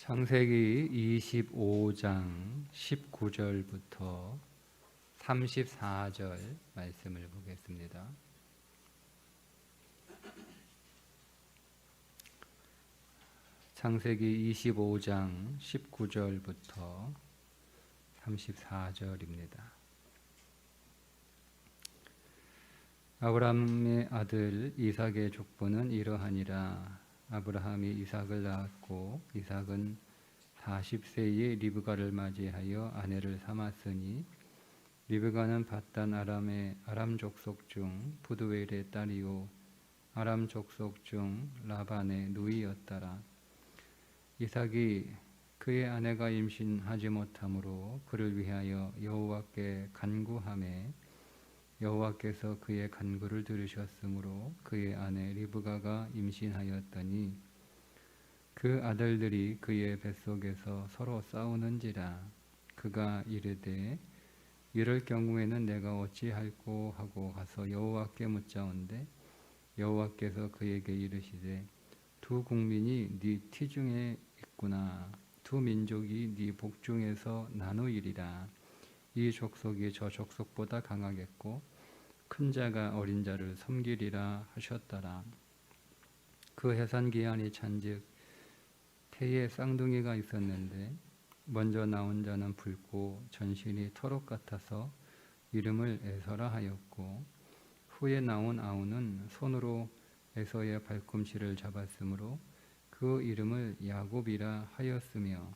창세기 25장 19절부터 34절 말씀을 보겠습니다. 창세기 25장 19절부터 34절입니다. 아브라함의 아들 이삭의 족보는 이러하니라. 아브라함이 이삭을 낳았고 이삭은 40세에 리브가를 맞이하여 아내를 삼았으니 리브가는 밧단 아람 족속 중 부두엘의 딸이요 아람 족속 중 라반의 누이였더라. 이삭이 그의 아내가 임신하지 못하므로 그를 위하여 여호와께 간구하매 여호와께서 그의 간구를 들으셨으므로 그의 아내 리브가가 임신하였더니 그 아들들이 그의 뱃속에서 서로 싸우는지라. 그가 이르되 이럴 경우에는 내가 어찌할꼬 하고 가서 여호와께 묻자온대 여호와께서 그에게 이르시되 두 국민이 네 티중에 있구나. 두 민족이 네 복중에서 나누이리라. 이 족속이 저 족속보다 강하겠고 큰 자가 어린 자를 섬기리라 하셨더라. 그 해산 기한이 찬즉 태에 쌍둥이가 있었는데 먼저 나온 자는 붉고 전신이 터록 같아서 이름을 에서라 하였고 후에 나온 아우는 손으로 에서의 발꿈치를 잡았으므로 그 이름을 야곱이라 하였으며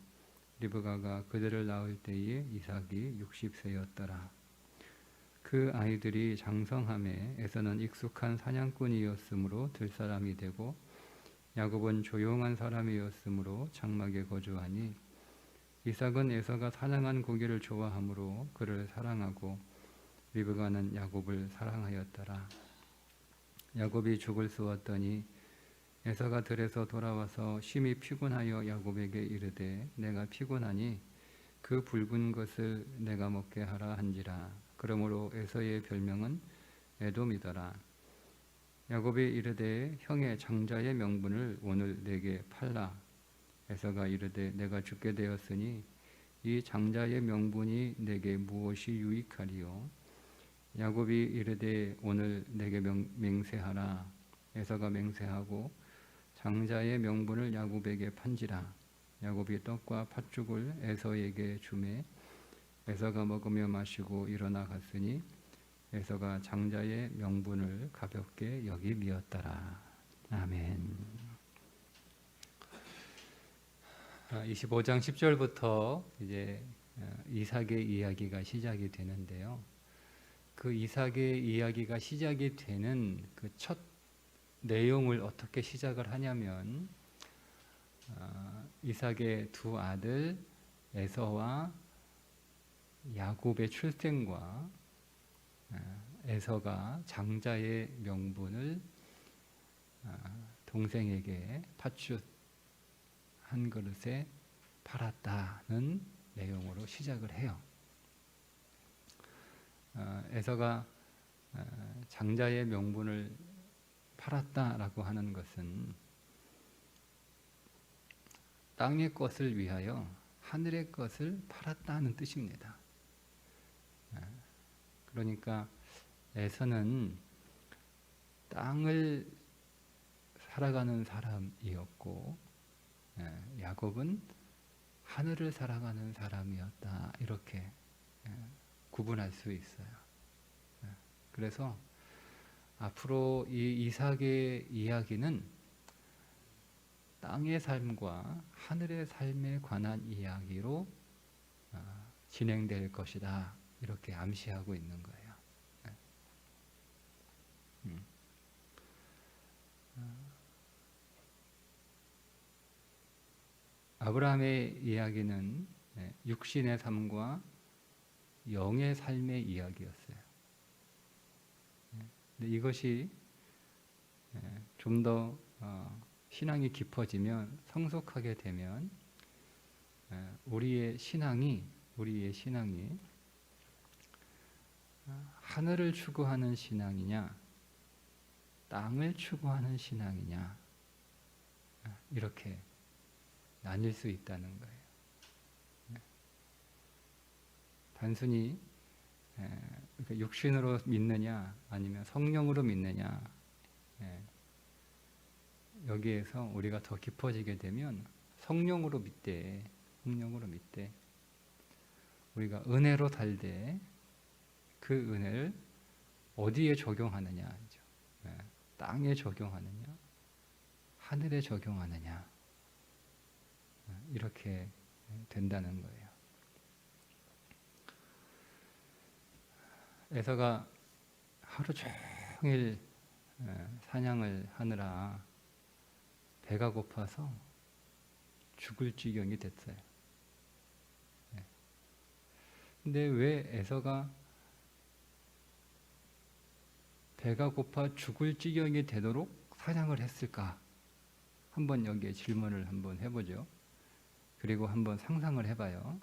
리브가가 그들을 낳을 때에 이삭이 60세였더라. 그 아이들이 장성함에 에서는 익숙한 사냥꾼이었으므로 들사람이 되고 야곱은 조용한 사람이었으므로 장막에 거주하니 이삭은 에서가 사냥한 고기를 좋아하므로 그를 사랑하고 리브가는 야곱을 사랑하였더라. 야곱이 죽을 쏘았더니 에서가 들에서 돌아와서 심히 피곤하여 야곱에게 이르되 내가 피곤하니 그 붉은 것을 내가 먹게 하라 한지라. 그러므로 에서의 별명은 에돔이더라. 야곱이 이르되 형의 장자의 명분을 오늘 내게 팔라. 에서가 이르되 내가 죽게 되었으니 이 장자의 명분이 내게 무엇이 유익하리요. 야곱이 이르되 오늘 내게 맹세하라. 에서가 맹세하고 장자의 명분을 야곱에게 판지라. 야곱이 떡과 팥죽을 에서에게 주매 에서가 먹으며 마시고 일어나 갔으니 에서가 장자의 명분을 가볍게 여김이었더라. 아멘. 25장 10절부터 이제 이삭의 이야기가 시작이 되는데요. 그 이삭의 이야기가 시작이 되는 그 첫 내용을 어떻게 시작을 하냐면 이삭의 두 아들 에서와 야곱의 출생과 에서가 장자의 명분을 동생에게 팥죽 한 그릇에 팔았다는 내용으로 시작을 해요. 에서가 장자의 명분을 팔았다라고 하는 것은 땅의 것을 위하여 하늘의 것을 팔았다는 뜻입니다. 그러니까 에서는 땅을 살아가는 사람이었고 야곱은 하늘을 살아가는 사람이었다. 이렇게 구분할 수 있어요. 그래서 앞으로 이 이삭의 이야기는 땅의 삶과 하늘의 삶에 관한 이야기로 진행될 것이다. 이렇게 암시하고 있는 거예요. 아브라함의 이야기는 육신의 삶과 영의 삶의 이야기였어요. 근데 이것이 좀 더 신앙이 깊어지면 성숙하게 되면 우리의 신앙이 하늘을 추구하는 신앙이냐 땅을 추구하는 신앙이냐 이렇게 아닐 수 있다는 거예요. 단순히 그러니까 육신으로 믿느냐 아니면 성령으로 믿느냐, 여기에서 우리가 더 깊어지게 되면 성령으로 믿되 우리가 은혜로 살되 그 은혜를 어디에 적용하느냐, 땅에 적용하느냐 하늘에 적용하느냐, 이렇게 된다는 거예요. 에서가 하루 종일 사냥을 하느라 배가 고파서 죽을 지경이 됐어요. 근데 왜 에서가 배가 고파 죽을 지경이 되도록 사냥을 했을까? 한번 여기에 질문을 한번 해보죠. 그리고 한번 상상을 해봐요.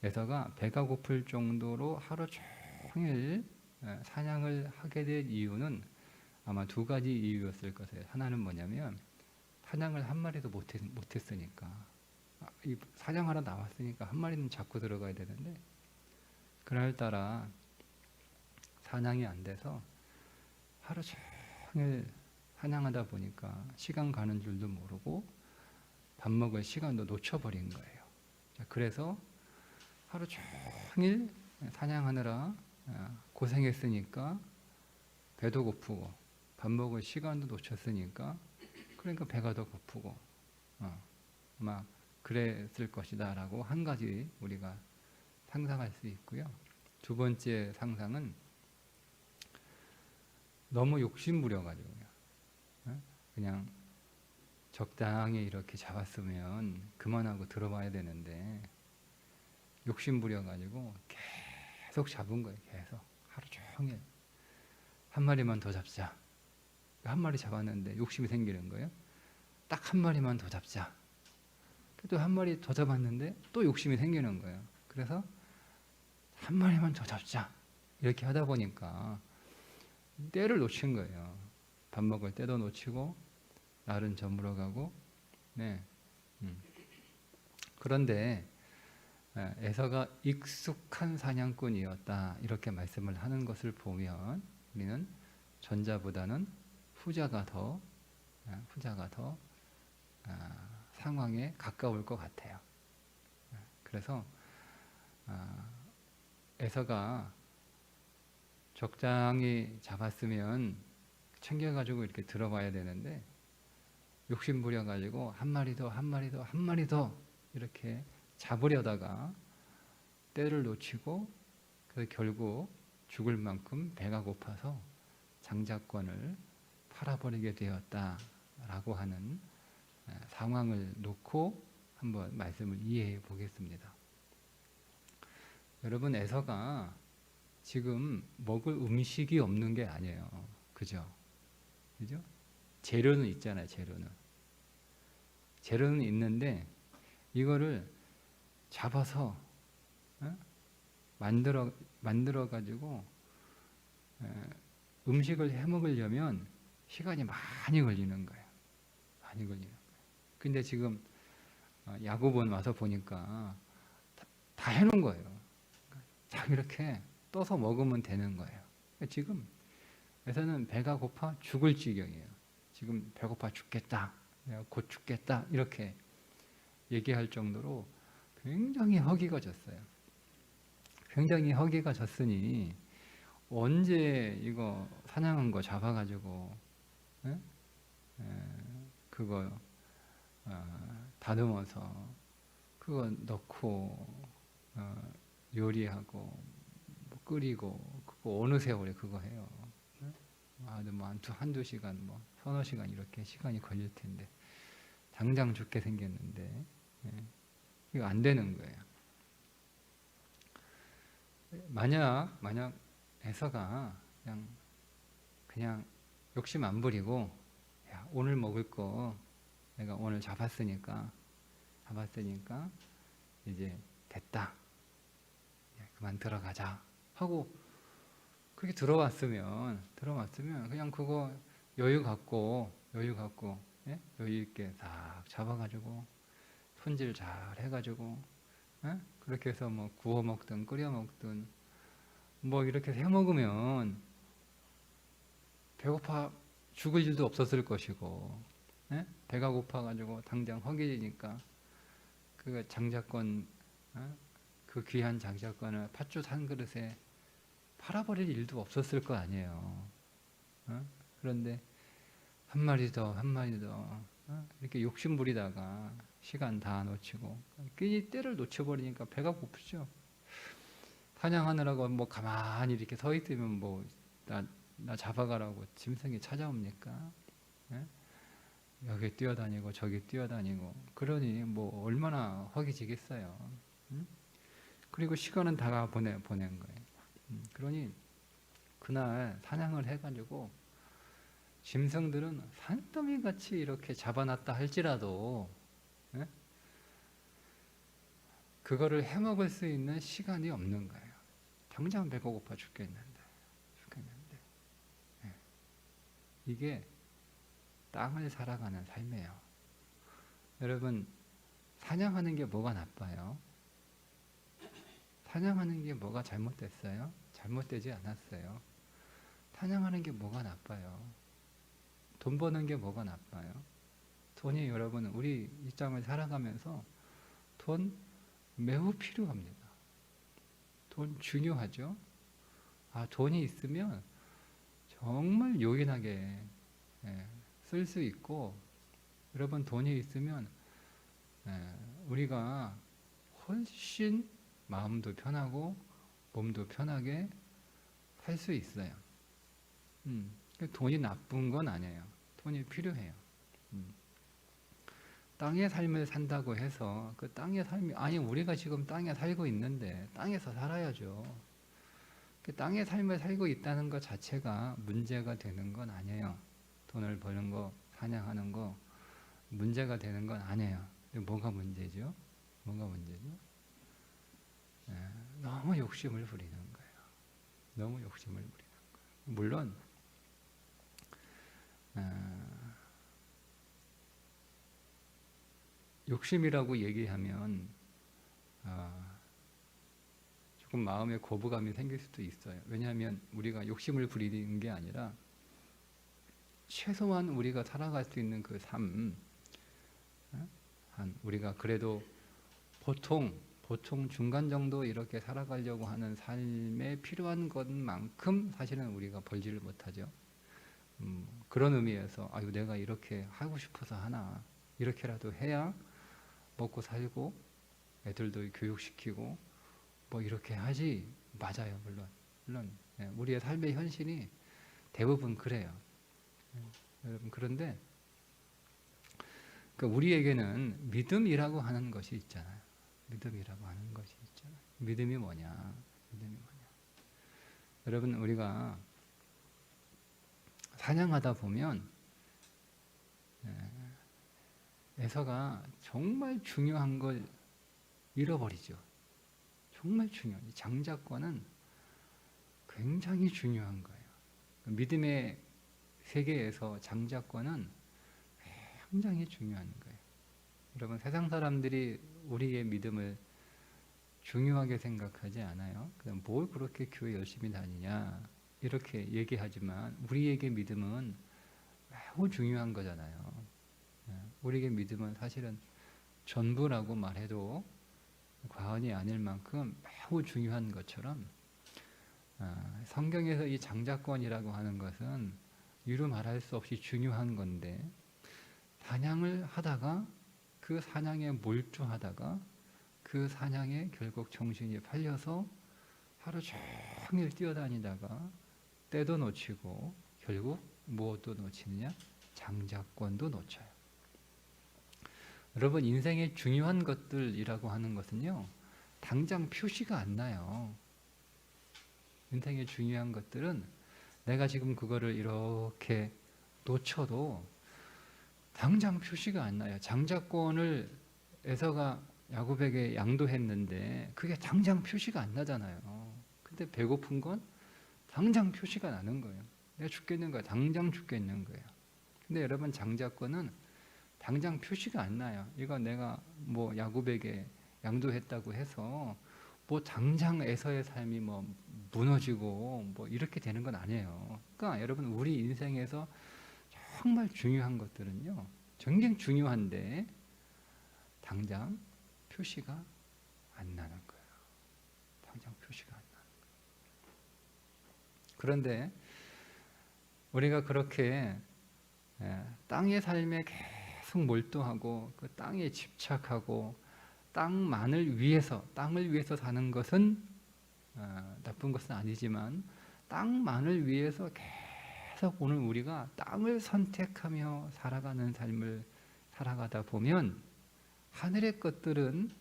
에서가 배가 고플 정도로 하루 종일 사냥을 하게 된 이유는 아마 두 가지 이유였을 것이에요. 하나는 뭐냐면 사냥을 한 마리도 못했으니까, 사냥하러 나왔으니까 한 마리는 잡고 들어가야 되는데 그날따라 사냥이 안 돼서 하루 종일 사냥하다 보니까 시간 가는 줄도 모르고 밥 먹을 시간도 놓쳐버린 거예요. 그래서 하루 종일 사냥하느라 고생했으니까 배도 고프고 밥 먹을 시간도 놓쳤으니까 그러니까 배가 더 고프고 아마 그랬을 것이다 라고 한 가지 우리가 상상할 수 있고요. 두 번째 상상은 너무 욕심부려가지고요. 그냥 적당히 이렇게 잡았으면 그만하고 들어봐야 되는데 욕심부려가지고 계속 잡은 거예요. 계속 하루 종일 한 마리만 더 잡자. 한 마리 잡았는데 욕심이 생기는 거예요. 딱 한 마리만 더 잡자. 또 한 마리 더 잡았는데 또 욕심이 생기는 거예요. 그래서 한 마리만 더 잡자. 이렇게 하다 보니까 때를 놓친 거예요. 밥 먹을 때도 놓치고 날은 저물어 가고. 그런데 에서가 익숙한 사냥꾼이었다 이렇게 말씀을 하는 것을 보면 우리는 전자보다는 후자가 더 상황에 가까울 것 같아요. 그래서 에서가 적당히 잡았으면 챙겨가지고 이렇게 들어봐야 되는데 욕심 부려가지고 한 마리 더 이렇게 잡으려다가 때를 놓치고 그래서 결국 죽을 만큼 배가 고파서 장자권을 팔아버리게 되었다라고 하는 상황을 놓고 한번 말씀을 이해해 보겠습니다. 여러분, 에서가 지금 먹을 음식이 없는 게 아니에요. 그죠? 재료는 있잖아요. 재료는 있는데 이거를 잡아서 만들어 가지고 음식을 해 먹으려면 시간이 많이 걸리는 거예요. 근데 지금 야곱은 와서 보니까 다 해놓은 거예요. 딱 이렇게 떠서 먹으면 되는 거예요. 지금 에서는 배가 고파 죽을 지경이에요. 지금 배고파 죽겠다, 내가 곧 죽겠다 이렇게 얘기할 정도로 굉장히 허기가 졌어요. 굉장히 허기가 졌으니 언제 이거 사냥한 거 잡아가지고 그거 다듬어서 그거 넣고 요리하고 뭐 끓이고 그거 어느 세월에 그거 해요. 뭐 한두 시간, 뭐 서너 시간 이렇게 시간이 걸릴 텐데 당장 죽게 생겼는데 이거 안 되는 거예요. 만약 에서가 그냥 욕심 안 부리고 야, 오늘 먹을 거 내가 오늘 잡았으니까 이제 됐다, 그만 들어가자 하고 그렇게 들어왔으면 그냥 그거 여유 갖고 여유 있게 딱 잡아가지고 손질 잘 해가지고 그렇게 해서 뭐 구워 먹든 끓여 먹든 뭐 이렇게 해 먹으면 배고파 죽을 일도 없었을 것이고 배가 고파가지고 당장 허기지니까 그 장자권 그 귀한 장자권을 팥죽 한 그릇에 팔아버릴 일도 없었을 거 아니에요. 그런데 한 마리 더, 한 마리 더 이렇게 욕심 부리다가 시간 다 놓치고 괜히 때를 놓쳐버리니까 배가 고프죠. 사냥하느라고 뭐 가만히 이렇게 서 있으면 뭐 나 잡아가라고 짐승이 찾아옵니까? 여기 뛰어다니고 저기 뛰어다니고 그러니 뭐 얼마나 허기지겠어요. 그리고 시간은 다 보낸 거예요. 그러니 그날 사냥을 해가지고 짐승들은 산더미같이 이렇게 잡아놨다 할지라도 그거를 해먹을 수 있는 시간이 없는 거예요. 당장 배가 고파 죽겠는데. 이게 땅을 살아가는 삶이에요. 여러분, 사냥하는 게 뭐가 나빠요? 사냥하는 게 뭐가 잘못됐어요? 잘못되지 않았어요. 사냥하는 게 뭐가 나빠요? 돈 버는 게 뭐가 나빠요? 돈이 여러분, 우리 이 땅을 살아가면서 돈 매우 필요합니다. 돈 중요하죠? 돈이 있으면 정말 요긴하게 쓸 수 있고, 여러분 돈이 있으면 우리가 훨씬 마음도 편하고 몸도 편하게 살 수 있어요. 돈이 나쁜 건 아니에요. 돈이 필요해요. 땅의 삶을 산다고 해서 그 땅의 삶이 우리가 지금 땅에 살고 있는데 땅에서 살아야죠. 그 땅의 삶을 살고 있다는 것 자체가 문제가 되는 건 아니에요. 돈을 버는 거, 사냥하는 거 문제가 되는 건 아니에요. 근데 뭐가 문제죠? 너무 욕심을 부리는 거예요. 너무 욕심을 부리는 거예요. 물론 욕심이라고 얘기하면 조금 마음에 거부감이 생길 수도 있어요. 왜냐하면 우리가 욕심을 부리는 게 아니라 최소한 우리가 살아갈 수 있는 그 삶, 우리가 그래도 보통 중간 정도 이렇게 살아가려고 하는 삶에 필요한 것만큼 사실은 우리가 벌지를 못하죠. 그런 의미에서 내가 이렇게 하고 싶어서 하나, 이렇게라도 해야 먹고 살고 애들도 교육시키고 뭐 이렇게 하지. 맞아요. 물론 우리의 삶의 현실이 대부분 그래요. 여러분, 그런데 우리에게는 믿음이라고 하는 것이 있잖아요. 믿음이 뭐냐? 여러분, 우리가 사냥하다 보면 에서가 정말 중요한 걸 잃어버리죠. 정말 중요한, 장자권은 굉장히 중요한 거예요. 믿음의 세계에서 장자권은 굉장히 중요한 거예요. 여러분, 세상 사람들이 우리의 믿음을 중요하게 생각하지 않아요. 그냥 뭘 그렇게 교회 열심히 다니냐 이렇게 얘기하지만 우리에게 믿음은 매우 중요한 거잖아요. 우리에게 믿음은 사실은 전부라고 말해도 과언이 아닐 만큼 매우 중요한 것처럼 성경에서 이 장자권이라고 하는 것은 이루 말할 수 없이 중요한 건데, 사냥을 하다가 그 사냥에 몰두하다가 그 사냥에 결국 정신이 팔려서 하루 종일 뛰어다니다가 때도 놓치고 결국 무엇도 놓치느냐? 장자권도 놓쳐요. 여러분, 인생의 중요한 것들이라고 하는 것은요, 당장 표시가 안 나요. 인생의 중요한 것들은 내가 지금 그거를 이렇게 놓쳐도 당장 표시가 안 나요. 장자권을 에서가 야곱에게 양도했는데 그게 당장 표시가 안 나잖아요. 근데 배고픈 건 당장 표시가 나는 거예요. 내가 죽겠는 거야. 당장 죽겠는 거예요. 근데 여러분, 장자권은 당장 표시가 안 나요. 이거 내가 뭐 야곱에게 양도했다고 해서 뭐 당장 에서의 삶이 뭐 무너지고 뭐 이렇게 되는 건 아니에요. 그러니까 여러분 우리 인생에서 정말 중요한 것들은요, 굉장히 중요한데 당장 표시가 안 나는 거예요. 당장 표시가 안 나는 거예요. 그런데 우리가 그렇게 땅의 삶에 계속 몰두하고 그 땅에 집착하고 땅을 위해서 사는 것은 나쁜 것은 아니지만 땅만을 위해서 계속 오늘 우리가 땅을 선택하며 살아가는 삶을 살아가다 보면 하늘의 것들은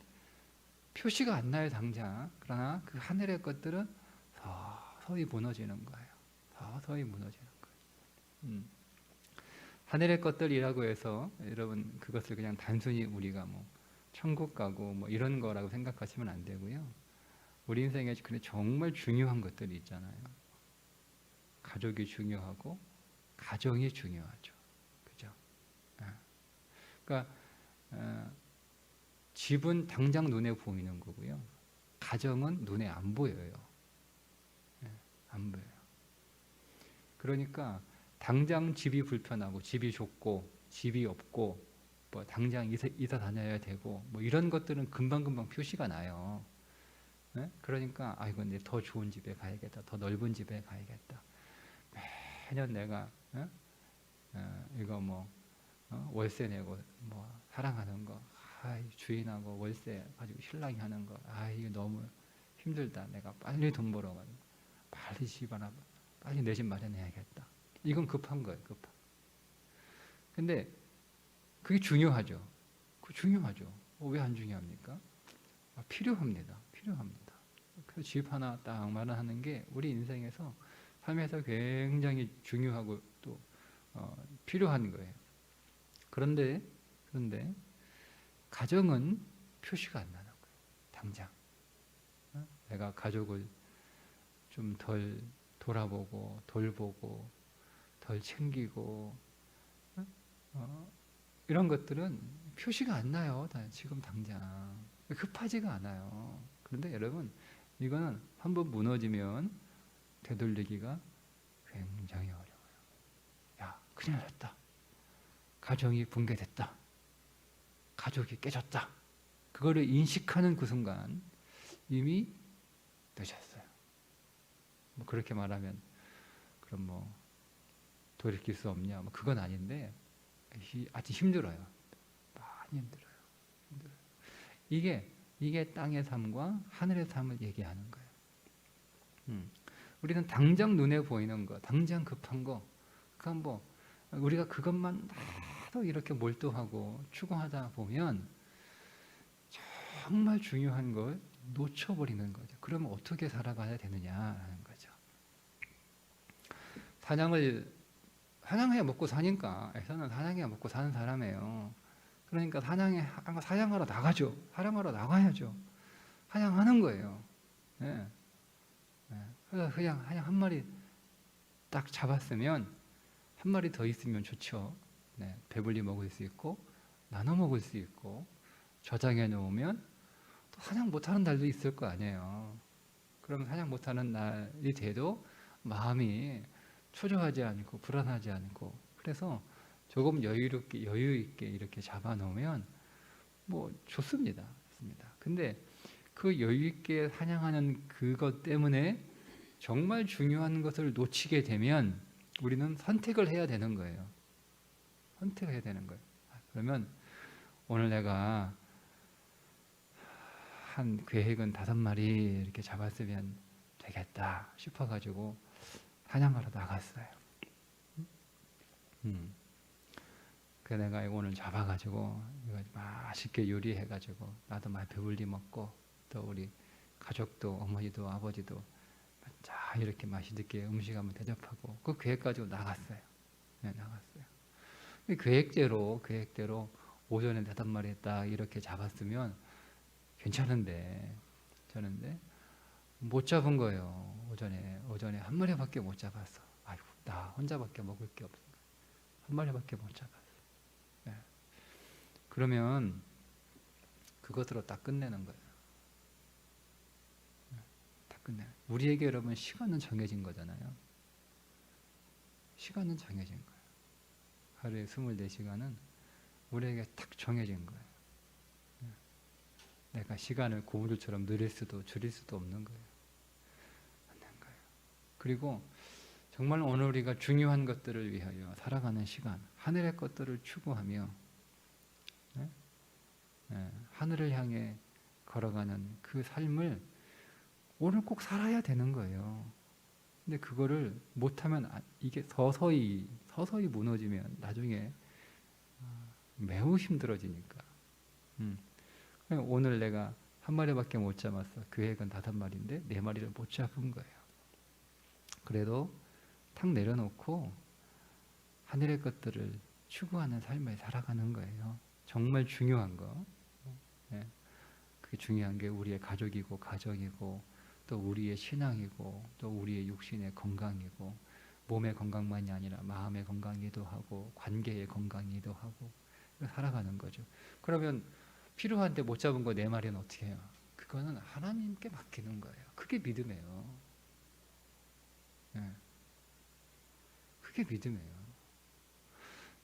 표시가 안 나요 당장. 그러나 그 하늘의 것들은 서서히 무너지는 거예요. 서서히 무너지는 거예요. 하늘의 것들이라고 해서 여러분 그것을 그냥 단순히 우리가 뭐 천국 가고 뭐 이런 거라고 생각하시면 안 되고요. 우리 인생에 정말 중요한 것들이 있잖아요. 가족이 중요하고 가정이 중요하죠. 그죠? 그러니까 집은 당장 눈에 보이는 거고요. 가정은 눈에 안 보여요. 안 보여요. 그러니까 당장 집이 불편하고 집이 좁고 집이 없고 뭐 당장 이사 다녀야 되고 뭐 이런 것들은 금방금방 표시가 나요. 그러니까 이거 이제 더 좋은 집에 가야겠다. 더 넓은 집에 가야겠다. 매년 내가 이거 뭐 월세 내고 뭐 사랑하는 거 주인하고 월세 가지고 신랑이 하는 거 이거 너무 힘들다. 내가 빨리 돈 벌어가지고 빨리 집 하나 빨리 내 집 마련해야겠다. 이건 급한 거예요. 급한. 근데 그게 중요하죠. 그 중요하죠. 왜 안 중요합니까? 필요합니다. 필요합니다. 그래서 집 하나 딱 마련하는 게 우리 인생에서 삶에서 굉장히 중요하고 또 필요한 거예요. 그런데 가정은 표시가 안 나는 거예요. 당장 내가 가족을 좀 덜 돌아보고 돌보고 덜 챙기고 이런 것들은 표시가 안 나요. 지금 당장 급하지가 않아요. 그런데 여러분 이거는 한번 무너지면 되돌리기가 굉장히 어려워요. 야, 큰일 났다. 가정이 붕괴됐다. 가족이 깨졌다. 그거를 인식하는 그 순간 이미 늦었어요. 뭐 그렇게 말하면 그럼 뭐 돌이킬 수 없냐? 뭐 그건 아닌데 아주 힘들어요. 많이 힘들어요. 이게 땅의 삶과 하늘의 삶을 얘기하는 거예요. 우리는 당장 눈에 보이는 거, 당장 급한 거, 그건 뭐 우리가 그것만 나도 이렇게 몰두하고 추구하다 보면 정말 중요한 걸 놓쳐버리는 거죠. 그러면 어떻게 살아가야 되느냐라는 거죠. 사냥해 먹고 사니까 에서는 사냥해 먹고 사는 사람이에요. 그러니까 사냥하러 나가죠. 사냥하러 나가야죠. 사냥하는 거예요. 네. 그래서 그냥 한 마리 딱 잡았으면 한 마리 더 있으면 좋죠. 네. 배불리 먹을 수 있고 나눠 먹을 수 있고 저장해 놓으면 또 사냥 못하는 날도 있을 거 아니에요. 그러면 사냥 못하는 날이 돼도 마음이 초조하지 않고 불안하지 않고 그래서 조금 여유 있게 이렇게 잡아놓으면 뭐 좋습니다. 근데 그 여유 있게 사냥하는 그것 때문에 정말 중요한 것을 놓치게 되면 우리는 선택을 해야 되는 거예요. 선택해야 되는 거예요. 그러면 오늘 내가 한 계획은 5마리 이렇게 잡았으면 되겠다 싶어가지고 사냥하러 나갔어요. 그래서 내가 이거 오늘 잡아가지고 이거 맛있게 요리해가지고 나도 많이 배불리 먹고 또 우리 가족도 어머니도 아버지도 자 이렇게 맛있게 음식 한번 대접하고 그 계획 가지고 나갔어요. 네, 나갔어요. 계획대로 오전에 5마리 딱 이렇게 잡았으면 괜찮은데 못 잡은 거예요. 오전에 한 마리밖에 못 잡았어. 아이고 나 혼자밖에 먹을 게 없어. 한 마리밖에 못 잡았어. 네. 그러면 그것으로 딱 끝내는 거예요. 딱 끝내. 우리에게 여러분 시간은 정해진 거잖아요. 시간은 정해진 거예요. 하루에 24시간은 우리에게 딱 정해진 거예요. 내가 시간을 고무줄처럼 늘릴 수도 줄일 수도 없는 거예요. 없는 거예요. 그리고 정말 오늘 우리가 중요한 것들을 위하여 살아가는 시간, 하늘의 것들을 추구하며 하늘을 향해 걸어가는 그 삶을 오늘 꼭 살아야 되는 거예요. 근데 그거를 못하면 이게 서서히 무너지면 나중에 매우 힘들어지니까. 오늘 내가 한 마리밖에 못 잡았어. 계획은 5마리인데 4마리를 못 잡은 거예요. 그래도 탁 내려놓고 하늘의 것들을 추구하는 삶을 살아가는 거예요. 정말 중요한 거. 그게 중요한 게 우리의 가족이고 가정이고 또 우리의 신앙이고 또 우리의 육신의 건강이고 몸의 건강만이 아니라 마음의 건강이기도 하고 관계의 건강이기도 하고 살아가는 거죠. 그러면 필요한데 못 잡은 거 4마리는 어떻게 해요? 그거는 하나님께 맡기는 거예요. 그게 믿음이에요. 그게 믿음이에요.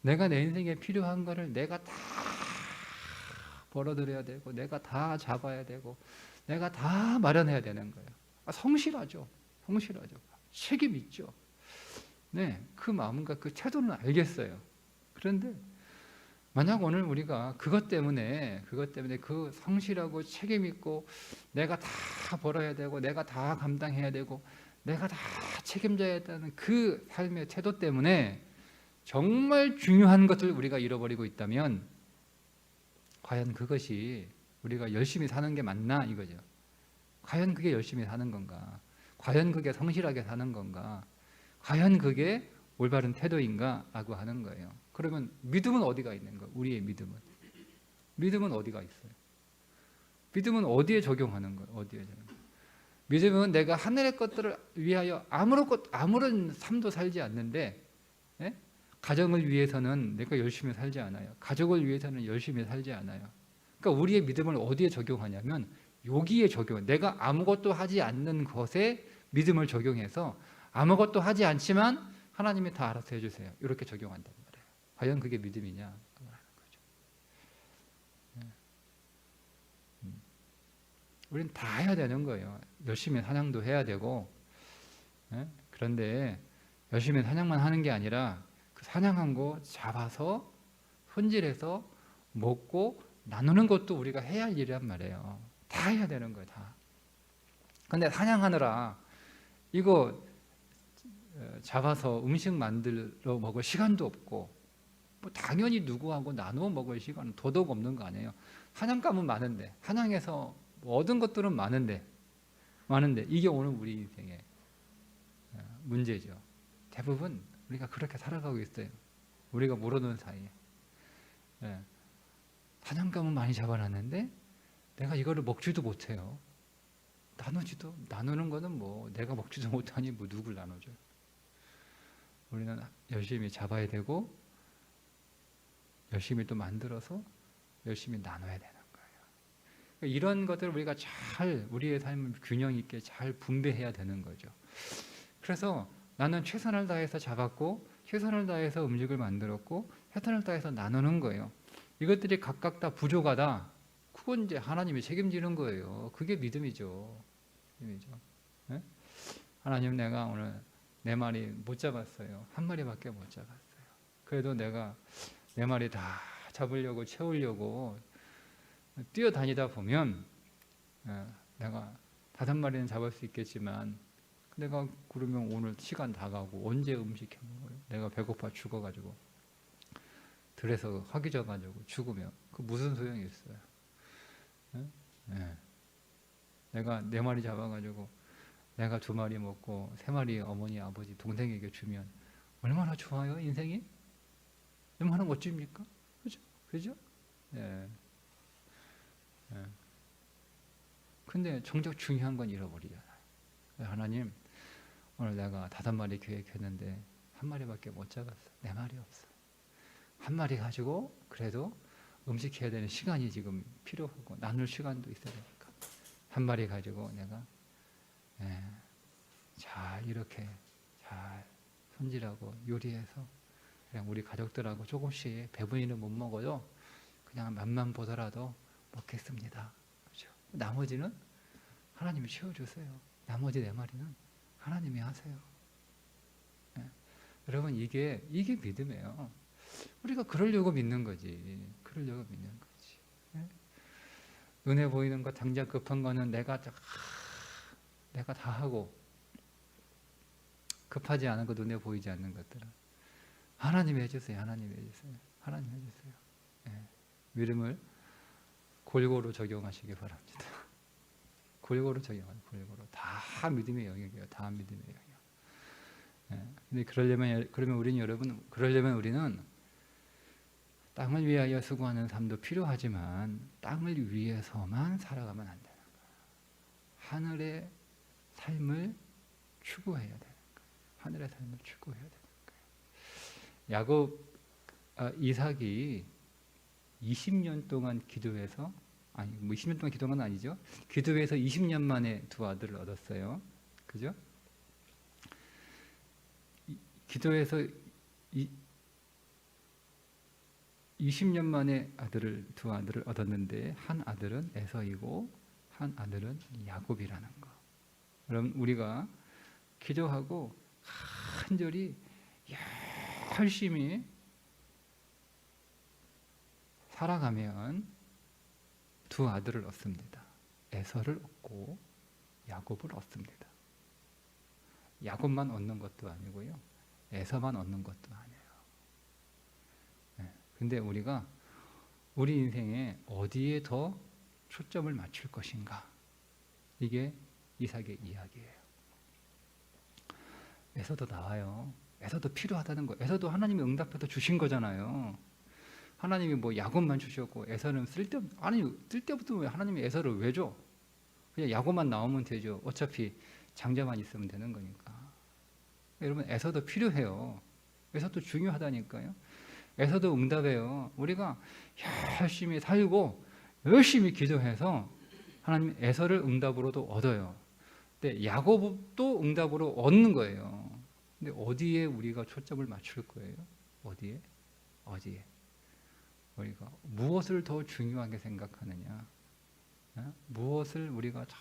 내가 내 인생에 필요한 거를 내가 다 벌어들여야 되고 내가 다 잡아야 되고 내가 다 마련해야 되는 거예요. 성실하죠. 성실하죠. 책임 있죠. 네, 그 마음과 그 태도는 알겠어요. 그런데 만약 오늘 우리가 그것 때문에 그 성실하고 책임 있고 내가 다 벌어야 되고 내가 다 감당해야 되고 내가 다 책임져야 한다는 그 삶의 태도 때문에 정말 중요한 것을 우리가 잃어버리고 있다면 과연 그것이 우리가 열심히 사는 게 맞나 이거죠. 과연 그게 열심히 사는 건가? 과연 그게 성실하게 사는 건가? 과연 그게 올바른 태도인가? 라고 하는 거예요. 그러면 믿음은 어디가 있는 거예요? 우리의 믿음은. 믿음은 어디가 있어요? 믿음은 어디에 적용하는 거예요? 어디에 적용하는 거예요? 믿음은 내가 하늘의 것들을 위하여 아무런 삶도 살지 않는데 가정을 위해서는 내가 열심히 살지 않아요. 가족을 위해서는 열심히 살지 않아요. 그러니까 우리의 믿음을 어디에 적용하냐면 여기에 적용. 내가 아무것도 하지 않는 것에 믿음을 적용해서 아무것도 하지 않지만 하나님이 다 알아서 해주세요. 이렇게 적용한단 말이에요. 과연 그게 믿음이냐? 하는 거죠. 우리는 다 해야 되는 거예요. 열심히 사냥도 해야 되고 그런데 열심히 사냥만 하는 게 아니라 그 사냥한 거 잡아서 손질해서 먹고 나누는 것도 우리가 해야 할 일이란 말이에요. 다 해야 되는 거예요. 다. 근데 사냥하느라 이거 잡아서 음식 만들어 먹을 시간도 없고 뭐 당연히 누구하고 나누어 먹을 시간은 더더욱 없는 거 아니에요. 사냥감은 많은데 사냥해서 얻은 것들은 많은데 이게 오늘 우리 인생의 문제죠. 대부분 우리가 그렇게 살아가고 있어요. 우리가 모르는 사이에 사냥감은 많이 잡아놨는데 내가 이거를 먹지도 못해요. 나누는 거는 뭐 내가 먹지도 못하니 뭐 누굴 나눠줘요. 우리는 열심히 잡아야 되고 열심히 또 만들어서 열심히 나눠야 되는 거예요. 그러니까 이런 것들을 우리가 잘 우리의 삶을 균형 있게 잘 분배해야 되는 거죠. 그래서 나는 최선을 다해서 잡았고 최선을 다해서 음식을 만들었고 최선을 다해서 나누는 거예요. 이것들이 각각 다 부족하다. 그건 이제 하나님이 책임지는 거예요. 그게 믿음이죠. 네? 하나님 내가 오늘 4마리 못 잡았어요. 1마리밖에 못 잡았어요. 그래도 내가 4마리 다 잡으려고 채우려고 뛰어다니다 보면 내가 5마리는 잡을 수 있겠지만 내가 그러면 오늘 시간 다 가고 언제 음식 해 먹어요? 내가 배고파 죽어가지고 들에서 허기져가지고 죽으면 그 무슨 소용이 있어요? 내가 4마리 잡아가지고 내가 2마리 먹고 3마리 어머니 아버지 동생에게 주면 얼마나 좋아요 인생이? 얼마나 멋집니까? 그죠? 근데 정작 중요한 건 잃어버리잖아요. 하나님 오늘 내가 5마리 계획했는데 1마리밖에 못 잡았어. 4마리 없어. 1마리 가지고 그래도 음식해야 되는 시간이 지금 필요하고 나눌 시간도 있어야 되니까 한 마리 가지고 내가 잘 이렇게 잘 손질하고 요리해서 그냥 우리 가족들하고 조금씩 배분이는 못 먹어도 그냥 맛만 보더라도 먹겠습니다. 그렇죠? 나머지는 하나님이 채워주세요. 나머지 네 마리는 하나님이 하세요. 여러분 이게 믿음이에요. 우리가 그러려고 믿는 거지. 그러려고 믿는 거지. 눈에 보이는 거 당장 급한 거는 내가 다 하고 급하지 않은 거 눈에 보이지 않는 것들은 하나님이 해주세요. 하나님이 해주세요. 하나님이 해주세요. 믿음을 골고루 적용하시기 바랍니다. 골고루 적용하세요. 골고루 다 믿음의 영역이에요. 다 믿음의 영역. 근데 그러면 우리는 땅을 위하여 수고하는 삶도 필요하지만 땅을 위해서만 살아가면 안 되는 거예요. 하늘의 삶을 추구해야 되는 거예요. 하늘의 삶을 추구해야 되는 거예요. 이삭이 20년 동안 기도해서 20년 동안 기도한 건 아니죠. 기도해서 20년 만에 두 아들을 얻었어요. 그죠? 기도해서 20년 만에 두 아들을 얻었는데 한 아들은 에서이고 한 아들은 야곱이라는 거. 여러분 우리가 기도하고 간절히 열심히 살아가면 두 아들을 얻습니다. 에서를 얻고 야곱을 얻습니다. 야곱만 얻는 것도 아니고요. 에서만 얻는 것도 아니에요. 근데 우리가 우리 인생에 어디에 더 초점을 맞출 것인가? 이게 이삭의 이야기예요. 에서도 나와요. 에서도 필요하다는 거. 에서도 하나님이 응답해서 주신 거잖아요. 하나님이 뭐 야곱만 주셨고 에서는 쓸데부터 왜 하나님이 에서를 왜 줘? 그냥 야곱만 나오면 되죠. 어차피 장자만 있으면 되는 거니까. 여러분 에서도 필요해요. 에서도 중요하다니까요. 에서도 응답해요. 우리가 열심히 살고 열심히 기도해서 하나님 에서를 응답으로도 얻어요. 근데 야곱도 응답으로 얻는 거예요. 근데 어디에 우리가 초점을 맞출 거예요? 어디에? 우리가 무엇을 더 중요하게 생각하느냐? 무엇을 우리가 더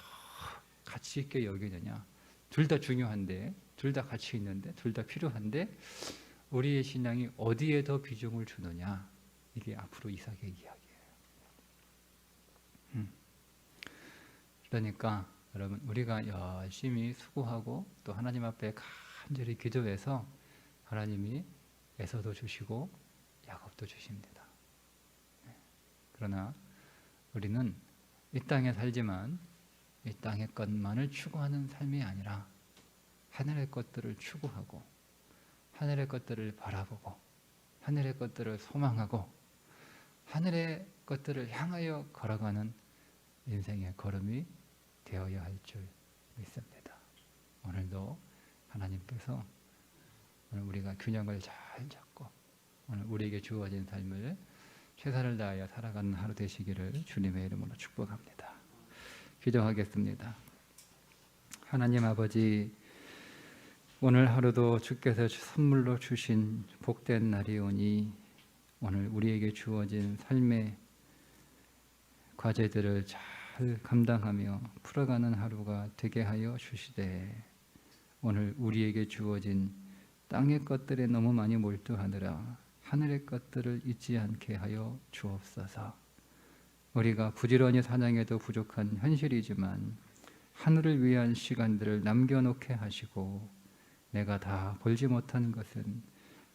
가치 있게 여기느냐? 둘 다 중요한데, 둘 다 가치 있는데, 둘 다 필요한데 우리의 신앙이 어디에 더 비중을 주느냐? 이게 앞으로 이삭의 이야기예요. 그러니까 여러분 우리가 열심히 수고하고 또 하나님 앞에 간절히 기도해서 하나님이 에서도 주시고 야곱도 주십니다. 그러나 우리는 이 땅에 살지만 이 땅의 것만을 추구하는 삶이 아니라 하늘의 것들을 추구하고 하늘의 것들을 바라보고 하늘의 것들을 소망하고 하늘의 것들을 향하여 걸어가는 인생의 걸음이 되어야 할 줄 믿습니다. 오늘도 하나님께서 오늘 우리가 균형을 잘 잡고 오늘 우리에게 주어진 삶을 최선을 다하여 살아가는 하루 되시기를 주님의 이름으로 축복합니다. 기도하겠습니다. 하나님 아버지, 오늘 하루도 주께서 선물로 주신 복된 날이오니 오늘 우리에게 주어진 삶의 과제들을 잘 감당하며 풀어가는 하루가 되게 하여 주시되 오늘 우리에게 주어진 땅의 것들에 너무 많이 몰두하느라 하늘의 것들을 잊지 않게 하여 주옵소서. 우리가 부지런히 사냥해도 부족한 현실이지만 하늘을 위한 시간들을 남겨놓게 하시고 내가 다 벌지 못한 것은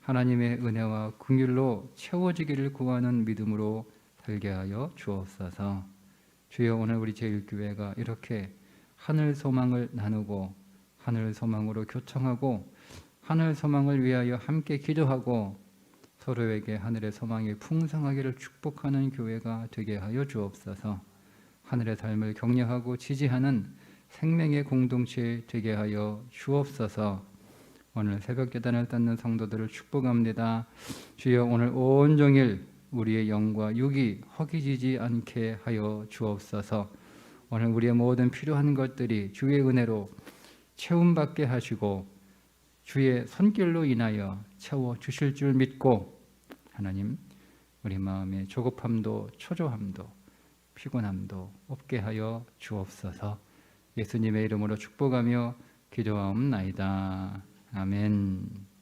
하나님의 은혜와 긍휼로 채워지기를 구하는 믿음으로 살게 하여 주옵소서. 주여, 오늘 우리 제1교회가 이렇게 하늘 소망을 나누고 하늘 소망으로 교청하고 하늘 소망을 위하여 함께 기도하고 서로에게 하늘의 소망이 풍성하기를 축복하는 교회가 되게 하여 주옵소서. 하늘의 삶을 격려하고 지지하는 생명의 공동체 되게 하여 주옵소서. 오늘 새벽 제단을 쌓는 성도들을 축복합니다. 주여, 오늘 온종일 우리의 영과 육이 허기지지 않게 하여 주옵소서. 오늘 우리의 모든 필요한 것들이 주의 은혜로 채움받게 하시고 주의 손길로 인하여 채워 주실 줄 믿고 하나님, 우리 마음의 조급함도 초조함도 피곤함도 없게 하여 주옵소서. 예수님의 이름으로 축복하며 기도하옵나이다. 아멘.